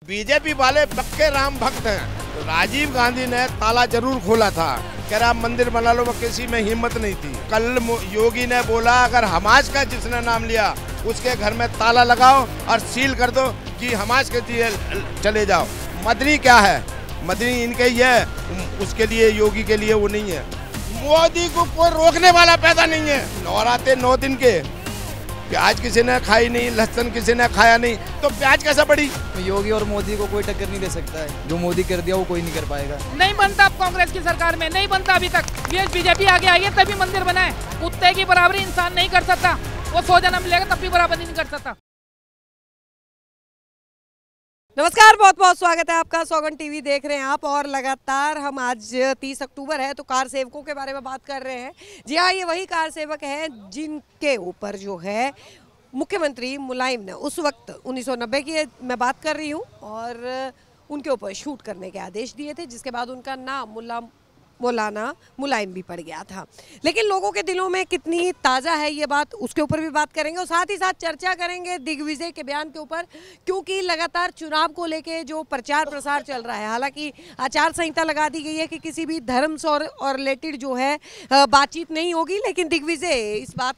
BJP वाले पक्के राम भक्त हैं। तो राजीव गांधी ने ताला जरूर खोला था, कह रहा मंदिर बना लो, किसी में हिम्मत नहीं थी। कल योगी ने बोला अगर हमास का जिसने नाम लिया उसके घर में ताला लगाओ और सील कर दो कि हमास के लिए चले जाओ। मदनी क्या है? मदनी इनके ही है, उसके लिए योगी के लिए वो नहीं है। मोदी को कोई रोकने वाला पैदा नहीं है। नवरात्रे 9 दिन के, प्याज किसी ने खाई नहीं, लहसुन किसी ने खाया नहीं, तो प्याज कैसा बढ़ी? योगी और मोदी को कोई टक्कर नहीं दे सकता है। जो मोदी कर दिया वो कोई नहीं कर पाएगा। नहीं बनता अब कांग्रेस की सरकार में, नहीं बनता अभी तक। बीजेपी आगे आई है तभी मंदिर बनाए। कुत्ते की बराबरी इंसान नहीं कर सकता, वो 100 जन्म मिलेगा तब भी बराबरी नहीं कर सकता। नमस्कार, बहुत बहुत स्वागत है आपका। सौगंध टीवी देख रहे हैं आप और लगातार हम आज 30 अक्टूबर है तो कार सेवकों के बारे में बात कर रहे हैं। जी हाँ, ये वही कार सेवक हैं जिनके ऊपर जो है मुख्यमंत्री मुलायम ने उस वक्त 1990 की मैं बात कर रही हूँ और उनके ऊपर शूट करने के आदेश दिए थे, जिसके बाद उनका नाम मौलाना मुलायम भी पड़ गया था। लेकिन लोगों के दिलों में कितनी ताज़ा है ये बात, उसके ऊपर भी बात करेंगे और साथ ही साथ चर्चा करेंगे दिग्विजय के बयान के ऊपर, क्योंकि लगातार चुनाव को लेके जो प्रचार प्रसार चल रहा है। हालांकि आचार संहिता लगा दी गई है कि किसी भी धर्म से और रिलेटेड जो है बातचीत नहीं होगी, लेकिन दिग्विजय इस बात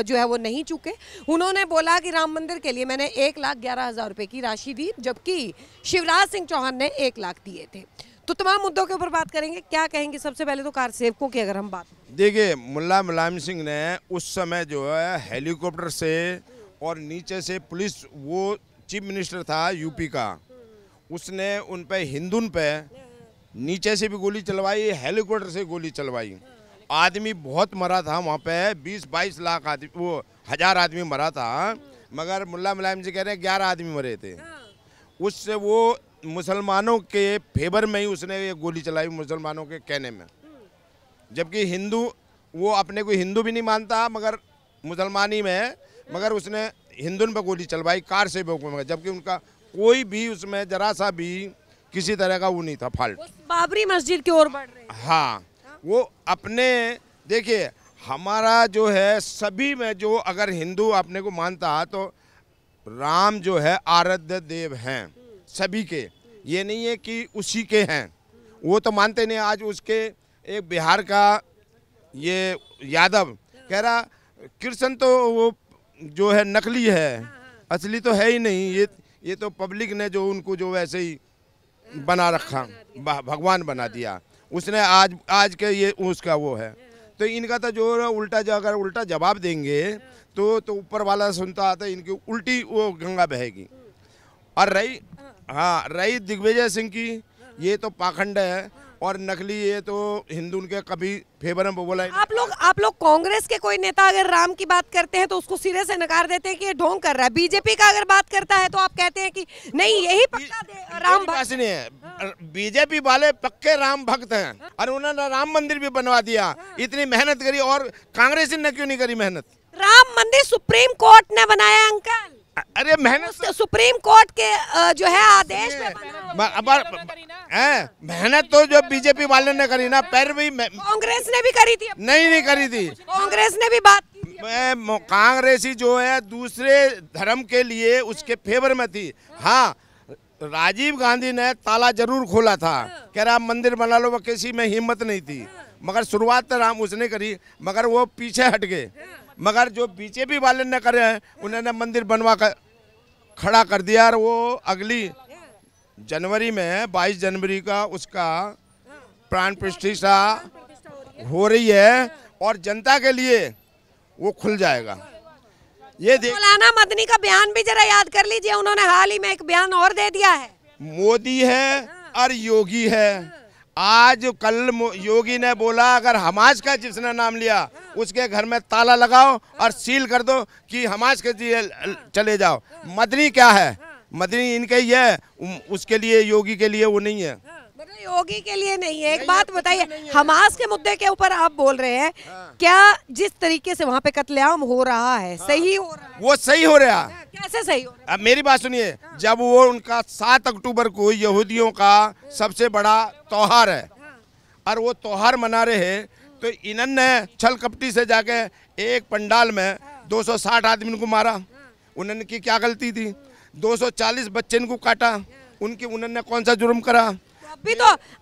जो है वो नहीं चुके। उन्होंने बोला कि राम मंदिर के लिए मैंने 1,11,000 रुपये की राशि दी, जबकि शिवराज सिंह चौहान ने 1 लाख दिए थे। तो तमाम मुद्दों के ऊपर बात करेंगे। क्या कहेंगे सबसे पहले तो कार सेवकों की अगर हम बात देखिए, मुल्ला मुलायम सिंह ने उस समय जो है हेलीकॉप्टर से और नीचे से पुलिस, वो चीफ मिनिस्टर था यूपी का, उसने उन पे हिंदुन पे नीचे से भी गोली चलवाई, हेलीकॉप्टर से गोली चलवाई। आदमी बहुत मरा था वहाँ पे, 20-22 लाख आदमी, वो 1000 आदमी मरा था, मगर मुल्ला मुलायम जी कह रहे हैं 11 आदमी मरे थे। उससे वो मुसलमानों के फेवर में ही उसने ये गोली चलाई, मुसलमानों के कहने में। जबकि हिंदू, वो अपने को हिंदू भी नहीं मानता मगर मुसलमानी में, मगर उसने हिंदुन पर गोली चलवाई कार से में, जबकि उनका कोई भी उसमें जरा सा भी किसी तरह का वो नहीं था फॉल्ट। बाबरी मस्जिद की ओर बढ़ रहे हैं। हाँ, वो अपने, देखिए हमारा जो है सभी में जो अगर हिंदू अपने को मानता तो राम जो है आराध्य देव हैं सभी के, ये नहीं है कि उसी के हैं, वो तो मानते नहीं। आज उसके एक बिहार का ये यादव कह रहा कृष्ण तो वो जो है नकली है, असली तो है ही नहीं, ये तो पब्लिक ने जो उनको जो वैसे ही बना रखा, भगवान बना दिया उसने। आज के ये उसका वो है, तो इनका तो जो उल्टा, जो अगर उल्टा जवाब देंगे तो ऊपर वाला सुनता आता है, इनकी उल्टी वो गंगा बहेगी। और रही दिग्विजय सिंह की, ये तो पाखंड है और नकली, ये तो हिंदू उनके कभी फेवर में बोला। आप लोग कांग्रेस के कोई नेता अगर राम की बात करते हैं तो उसको सिरे से नकार देते हैं कि ये ढोंग कर रहा है। बीजेपी का अगर बात करता है तो आप कहते हैं कि नहीं, यही पक्का राम भक्त नहीं है। बीजेपी वाले पक्के राम भक्त हैं और उन्होंने राम मंदिर भी बनवा दिया। इतनी मेहनत करी और कांग्रेस ने क्यों नहीं करी मेहनत? राम मंदिर सुप्रीम कोर्ट ने बनाया अंकल। अरे मेहनत सुप्रीम कोर्ट के जो है आदेश मेहनत तो जो बीजेपी वाले ने करी ना, पर भी कांग्रेस ने भी करी थी। नहीं करी थी, कांग्रेस ने भी बात की। कांग्रेसी जो है दूसरे धर्म के लिए उसके फेवर में थी। हाँ, राजीव गांधी ने ताला जरूर खोला था, कह रहा मंदिर बना लो, किसी में हिम्मत नहीं थी, मगर शुरुआत तो राम उसने करी, मगर वो पीछे हट गए। मगर जो बीजेपी वाले ने करे हैं उन्होंने मंदिर बनवा कर खड़ा कर दिया और वो अगली जनवरी में 22 जनवरी का उसका प्राण प्रतिष्ठा हो रही है और जनता के लिए वो खुल जाएगा। ये मौलाना मदनी का बयान भी जरा याद कर लीजिए, उन्होंने हाल ही में एक बयान और दे दिया है। मोदी है और योगी है। आज कल योगी ने बोला अगर हमास का जिसने नाम लिया उसके घर में ताला लगाओ और सील कर दो कि हमास के लिए चले जाओ। मदनी क्या है? मदनी इनके ही है, उसके लिए, योगी के लिए वो नहीं है। योगी के लिए नहीं है। एक बात बताइए, हमास के मुद्दे के ऊपर आप बोल रहे हैं, क्या जिस तरीके से वहाँ पे कत्लेआम हो रहा है सही हो रहा है? वो सही हो रहा है। कैसे सही हो रहा है? अब मेरी बात सुनिए, जब वो उनका 7 अक्टूबर को यहूदियों का सबसे बड़ा त्योहार है और वो त्योहार मना रहे हैं, तो इन्होंने छल कपटी से जाके एक पंडाल में 260 आदमी को मारा। उन्होंने की क्या गलती थी? 240 बच्चे को काटा। उन्होंने कौन सा जुर्म करा?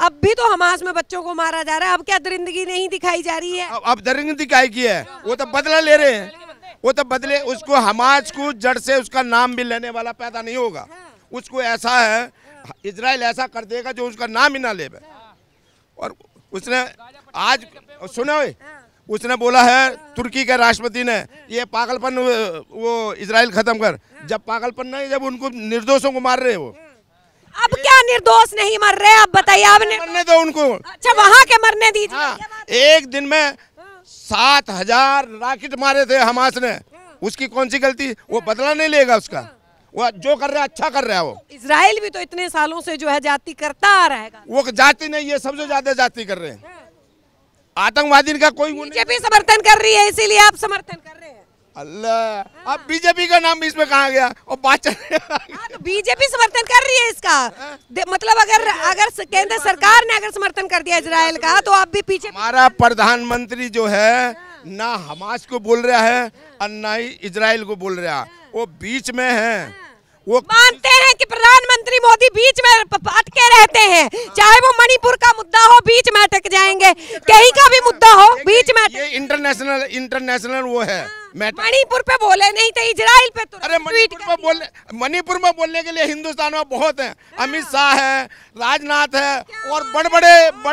अब भी तो हमास में बच्चों को मारा जा रहा है। अब क्या दरिंदगी नहीं दिखाई जा रही है? अब दरिंदगी काय की है? वो तो बदला ले रहे हैं, वो तो बदले। उसको हमास को जड़ से उसका नाम भी लेने वाला पैदा नहीं होगा। उसको ऐसा है, इजराइल ऐसा कर देगा जो उसका नाम ही ना ले। और उसने आज सुना, उसने बोला है तुर्की के राष्ट्रपति ने, ये पागलपन वो इजराइल खत्म कर। जब पागलपन नहीं, जब उनको निर्दोषों को मार रहे हो। अब क्या निर्दोष नहीं मर रहे? आप बताइए। आपने मरने दो उनको। अच्छा, वहाँ के मरने दीजिए। हाँ, एक दिन में 7,000 रॉकेट मारे थे हमास ने। उसकी कौन सी गलती? वो बदला नहीं लेगा उसका। वो जो कर रहा है अच्छा कर रहा है। वो इजराइल भी तो इतने सालों से जो है जाति करता आ रहा है। वो जाति नहीं, ये सबसे ज्यादा जाति कर रहे हैं। आतंकवादी का कोई बीजेपी समर्थन कर रही है, इसीलिए आप समर्थन कर रहे हैं। अल्लाह, अब बीजेपी का नाम इसमें कहाँ गया? और बात तो बीजेपी समर्थन कर रही है इसका। मतलब अगर केंद्र सरकार ने अगर समर्थन कर दिया इजराइल का, तो आप भी पीछे। हमारा प्रधानमंत्री जो है ना हमास को बोल रहा है और ना ही इजराइल को बोल रहा है, वो बीच में है। वो मानते हैं कि प्रधानमंत्री मोदी बीच में अटके रहते हैं। चाहे वो मणिपुर का मुद्दा हो, बीच में अटक जाएंगे। कहीं का भी मुद्दा हो, बीच में ये इंटरनेशनल वो है। मणिपुर पे बोले नहीं थे, इजराइल पे तो। अरे मणिपुर में बोलने के लिए हिंदुस्तान में बहुत है। अमित शाह है, राजनाथ है, और बड़े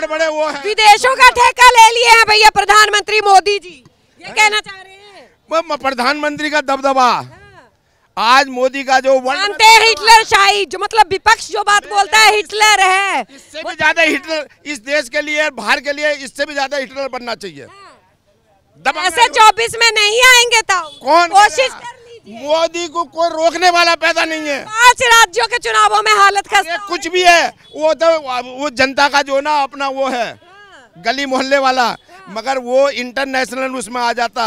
बड़े वो है। विदेशों का ठेका ले लिए हैं भैया प्रधानमंत्री मोदी जी, ये कहना चाह रहे हैं। प्रधानमंत्री का दबदबा आज मोदी का जो मानते हैं हिटलर शाही, जो मतलब विपक्ष जो बात बोलता है हिटलर है। इससे भी ज्यादा हिटलर इस देश के लिए, बाहर के लिए, इससे भी ज्यादा हिटलर बनना चाहिए। ऐसे 24 में नहीं आएंगे तो कौन? कोशिश कर लीजिए। मोदी को कोई रोकने वाला पैदा नहीं है। 5 राज्यों के चुनावों में हालत खस्ता। कुछ भी है वो तो वो जनता का जो ना अपना वो है गली मोहल्ले वाला, मगर वो इंटरनेशनल उसमें आ जाता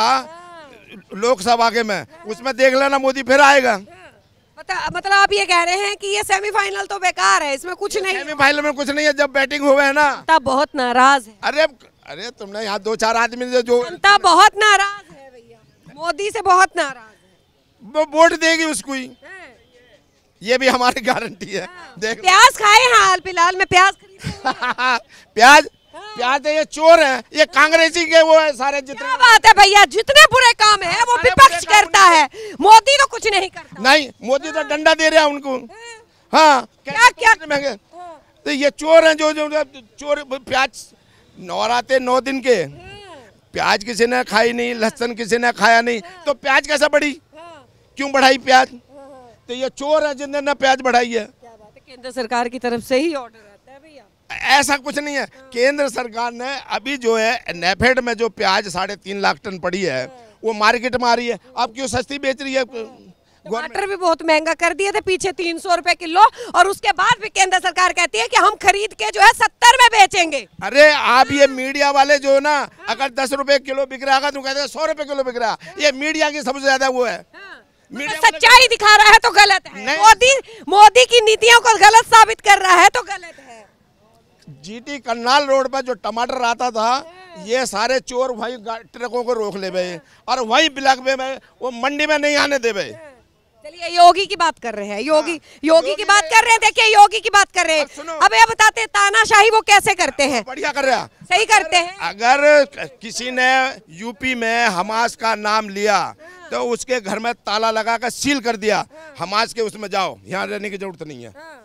लोकसभा के में, उसमें देख लेना मोदी फिर आएगा। मतलब आप ये कह रहे हैं कि ये सेमीफाइनल तो बेकार है, इसमें कुछ नहीं। सेमीफाइनल में कुछ नहीं है, जब बैटिंग हुए है ना तब बहुत नाराज है। अरे तुमने यहाँ 2-4 आदमी जो जनता बहुत नाराज है भैया, मोदी से बहुत नाराज है। वो वोट देगी उसको ही, ये भी हमारी गारंटी है। देख प्याज खाए हाल फिलहाल में प्याज खरीद प्याज ये चोर है, ये कांग्रेसी के वो है सारे जितने। क्या बात है भैया, जितने बुरे काम है वो विपक्ष करता है, मोदी तो कुछ नहीं करता। नहीं, मोदी तो डंडा दे रहा है उनको। हाँ, क्या महंगे तो ये चोर हैं जो चोर। प्याज नवराते 9 दिन के प्याज किसी ने खाई नहीं, लहसुन किसी ने खाया नहीं, तो प्याज कैसा बढ़ी? क्यों बढ़ाई प्याज? तो ये चोर है जिन्होंने प्याज बढ़ाई है। क्या बात है, केंद्र सरकार की तरफ से ही ऑर्डर आता है भैया। ऐसा कुछ नहीं है। केंद्र सरकार ने अभी जो है नेफेड में जो प्याज 3.5 लाख टन पड़ी है वो मार्केट में आ रही है। अब क्यों सस्ती बेच रही है? टमाटर भी बहुत महंगा कर दिए थे पीछे 300 रुपए किलो, और उसके बाद भी केंद्र सरकार कहती है कि हम खरीद के जो है 70 में बेचेंगे। अरे आप ये मीडिया वाले जो ना, अगर 10 रुपए किलो बिक रहा है तो कहते हैं 100 रुपए किलो बिक रहा है। ये मीडिया की सबसे ज्यादा वो है। सच्चाई दिखा रहा है तो गलत है, मोदी की नीतियों को गलत साबित कर रहा है तो गलत है। जीटी करनाल रोड पर जो टमाटर आता था, ये सारे चोर वही ट्रकों को रोक ले गए और वही ब्लॉक में वो मंडी में नहीं आने दे गए। चलिए योगी की बात कर रहे हैं, योगी की बात कर रहे हैं। देखिए योगी की बात कर रहे हैं। अब ये बताते हैं तानाशाही वो कैसे करते हैं? बढ़िया कर रहा, सही करते हैं। अगर किसी ने यूपी में हमास का नाम लिया तो उसके घर में ताला लगा कर सील कर दिया, हमास के उसमें जाओ, यहाँ रहने की जरूरत नहीं है।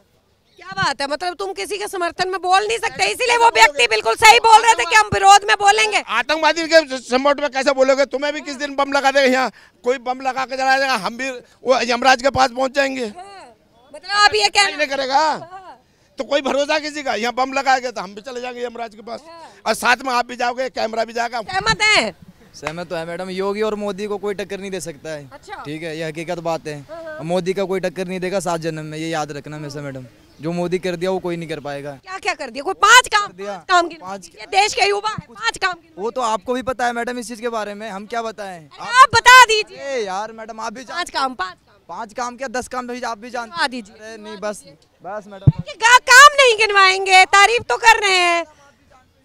क्या बात है, मतलब तुम किसी के समर्थन में बोल नहीं सकते, इसीलिए वो व्यक्ति बिल्कुल सही बोल रहे थे कि हम विरोध में बोलेंगे। आतंकवादी के सपोर्ट में कैसे बोलोगे? तुम्हें भी किस दिन बम लगा देगा, यहाँ कोई बम लगा के चला जाएगा, हम भी वो यमराज के पास पहुंच जाएंगे। मतलब आप ये कहना नहीं करेगा तो कोई भरोसा किसी का? यहाँ बम लगाएगा तो हम भी चले जाएंगे यमराज के पास, और साथ में आप भी जाओगे, कैमरा भी जाएगा। सहमत है? सहमत तो है मैडम, योगी और मोदी को कोई टक्कर नहीं दे सकता है। अच्छा। ठीक है, ये हकीकत बात है। मोदी का कोई टक्कर नहीं देगा 7 जन्म में, ये याद रखना हमेशा मैडम। जो मोदी कर दिया वो कोई नहीं कर पाएगा। क्या क्या कर दिया? कोई 5 काम ये देश के युवा है, 5 काम वो तो आपको भी पता है मैडम इस चीज के बारे में, हम क्या बताएं? आप बता दीजिए यार मैडम, आप भी 5 काम 5 काम क्या 10 काम भी आप भी जानते दीजिए। नहीं, बस मैडम काम नहीं गिनवाएंगे, तारीफ तो कर रहे हैं।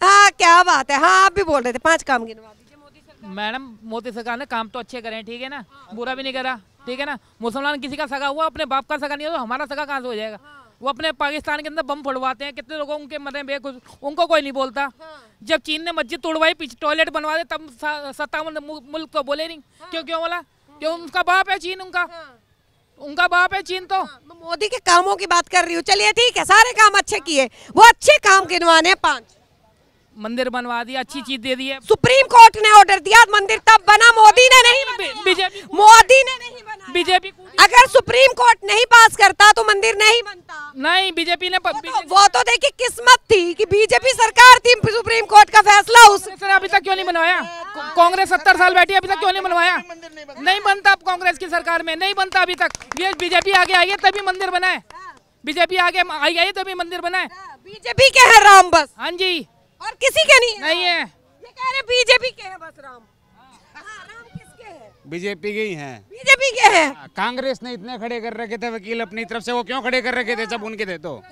हाँ क्या बात है, हाँ आप भी बोल रहे थे 5 काम गिनवा दीजिए मोदी सरकार। मैडम मोदी सरकार ने काम तो अच्छे करे हैं, ठीक है ना, बुरा भी नहीं करा, ठीक है ना। मुसलमान किसी का सगा हुआ, अपने बाप का सगा नहीं हो तो हमारा सगा कहाँ से हो जाएगा? वो अपने पाकिस्तान के अंदर बम फोड़वाते हैं, कितने लोगों उनके मरे बेखुद, उनको कोई नहीं बोलता। जब चीन ने मस्जिद तोड़वाई, पीछे टॉयलेट बनवा दे, तब 57 मुल्क तो बोले नहीं। क्यों बोला? क्यों? उनका बाप है चीन, उनका बाप है चीन। तो मोदी के कामों की बात कर रही हूँ। चलिए ठीक है, सारे काम अच्छे किए, वो अच्छे काम गिनवाने 5। मंदिर बनवा दिया, अच्छी चीज दे दी है। सुप्रीम कोर्ट ने ऑर्डर दिया, मंदिर तब बना, मोदी ने नहीं बनाया। बीजेपी मोदी ने नहीं बनाया। बीजेपी अगर सुप्रीम कोर्ट नहीं पास करता तो मंदिर नहीं बनता। नहीं, बीजेपी ने वो तो देखिए किस्मत थी कि बीजेपी सरकार थी, सुप्रीम कोर्ट का फैसला उसने अभी तक क्यों नहीं बनवाया? कांग्रेस 70 साल बैठी, अभी तक क्यों नहीं बनवाया? नहीं बनता, अब कांग्रेस की सरकार में नहीं बनता अभी तक। ये बीजेपी आगे आई है तभी मंदिर बनाए, बीजेपी आगे आई है तभी मंदिर बनाए। बीजेपी के है राम बस। हाँ जी, और किसी के नहीं है। ये कह रहे बीजेपी के है बस राम। राम किसके है? बीजेपी के ही हैं। बीजेपी के हैं। कांग्रेस ने इतने खड़े कर रखे थे वकील अपनी तरफ से, वो क्यों खड़े कर रखे थे जब उनके थे तो?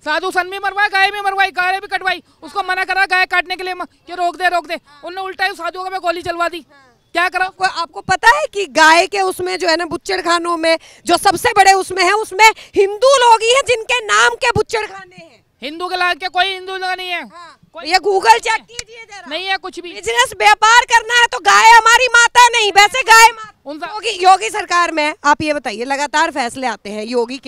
साधु सन भी मरवाए, गाय भी मरवाई, गाय भी कटवाई, उसको मना करा गाय काटने के लिए कि रोक दे। उन्होंने उल्टा ही साधुओं में गोली चलवा दी। क्या करो? आपको पता है कि गाय के उसमें जो है ना बुच्चड़ खानों में जो सबसे बड़े उसमें है, उसमें हिंदू लोग ही हैं जिनके नाम के बुच्चड़ खाने हैं। हिंदू के लायक के कोई हिंदू लोग नहीं है। ये गूगल चेक कीजिए जरा। नहीं है कुछ भी। बिजनेस व्यापार करना है तो गाय हमारी माता नहीं, वैसे गाय माता। योगी सरकार में आप ये बताइए, लगातार फैसले आते हैं योगी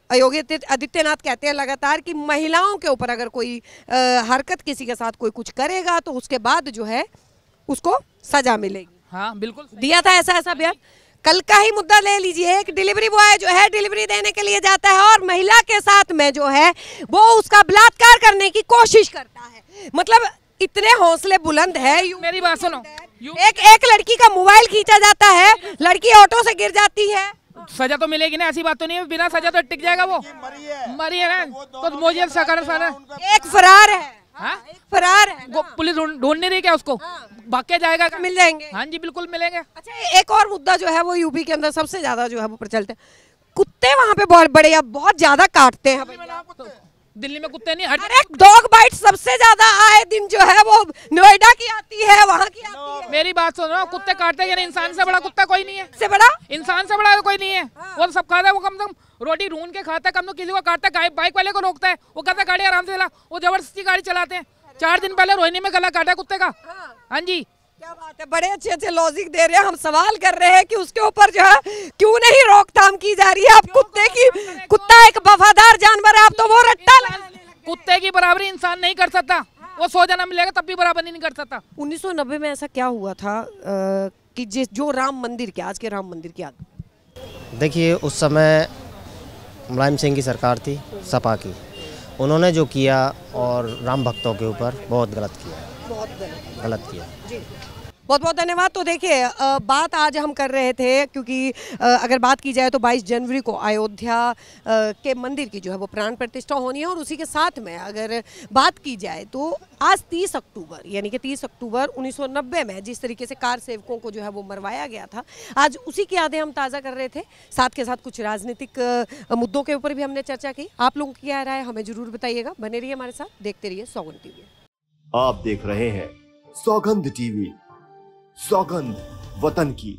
आदित्यनाथ कहते हैं लगातार कि महिलाओं के ऊपर अगर कोई हरकत किसी के साथ कोई कुछ करेगा तो उसके बाद जो है उसको सजा मिलेगी। हाँ बिल्कुल दिया था ऐसा बयान। कल का ही मुद्दा ले लीजिए, एक डिलीवरी बॉय जो है डिलीवरी देने के लिए जाता है और महिला के साथ में जो है वो उसका बलात्कार करने की कोशिश करता है। मतलब इतने हौसले बुलंद है। मेरी बात सुनो, एक लड़की का मोबाइल खींचा जाता है, लड़की ऑटो से गिर जाती है, सजा तो मिलेगी ना, ऐसी बात तो नहीं है। बिना सजा तो टिक जाएगा वो। मरी है ना तो मुझे एक फरार है। हाँ? एक फरार है वो पुलिस ढूंढ नहीं रही क्या उसको? भाग के जाएगा, मिल जाएंगे। हाँ जी बिल्कुल मिलेंगे। अच्छा, एक और मुद्दा जो है वो यूपी के अंदर सबसे ज्यादा जो है वो प्रचलित है, कुत्ते वहाँ पे बहुत बड़े या बहुत ज्यादा काटते हैं। दिल्ली में कुत्ते नहीं हट। अरे डॉग बाइट सबसे ज्यादा आए दिन जो है वो नोएडा की आती है, वहाँ की आती है। मेरी बात सुनो, कुत्ते काटते हैं, इंसान से बड़ा कुत्ता कोई नहीं है। से बड़ा इंसान से बड़ा कोई नहीं है। वो सब खाता है, वो कम से कम रोटी ढूंढ के खाता है, कम तो किसी को काटता है, बाइक वाले को रोकता है, वो कहता है गाड़ी आराम से चला, वो जबरदस्ती गाड़ी चलाते हैं। 4 दिन पहले रोहिणी में गला काटा कुत्ते का। हाँ जी, क्या बात है, बड़े अच्छे लॉजिक दे रहे हैं। हम सवाल कर रहे हैं कि उसके ऊपर जो है क्यों नहीं रोकथाम की जा रही है। आप कुत्ते की, कुत्ता एक वफादार जानवर है, आप तो वो रट्टा कुत्ते की बराबरी इंसान नहीं कर सकता। वो 100 जन्म मिलेगा तब भी बराबरी नहीं कर सकता। 1990 में ऐसा क्या हुआ था कि जो राम मंदिर के, आज के राम मंदिर की देखिए, उस समय मुलायम सिंह की सरकार थी, सपा की। उन्होंने जो किया और राम भक्तों के ऊपर बहुत गलत किया, गलत किया। बहुत बहुत धन्यवाद। तो देखिए, बात आज हम कर रहे थे क्योंकि अगर बात की जाए तो 22 जनवरी को अयोध्या के मंदिर की जो है वो प्राण प्रतिष्ठा होनी है, और उसी के साथ में अगर बात की जाए तो आज 30 अक्टूबर यानी कि 30 अक्टूबर 1990 में जिस तरीके से कार सेवकों को जो है वो मरवाया गया था, आज उसी की यादें हम ताज़ा कर रहे थे। साथ के साथ कुछ राजनीतिक मुद्दों के ऊपर भी हमने चर्चा की। आप लोगों की क्या राय है हमें जरूर बताइएगा। बने रहिए हमारे साथ, देखते रहिए सौगंध टीवी। आप देख रहे हैं सौगंध टीवी, सौगंध वतन की।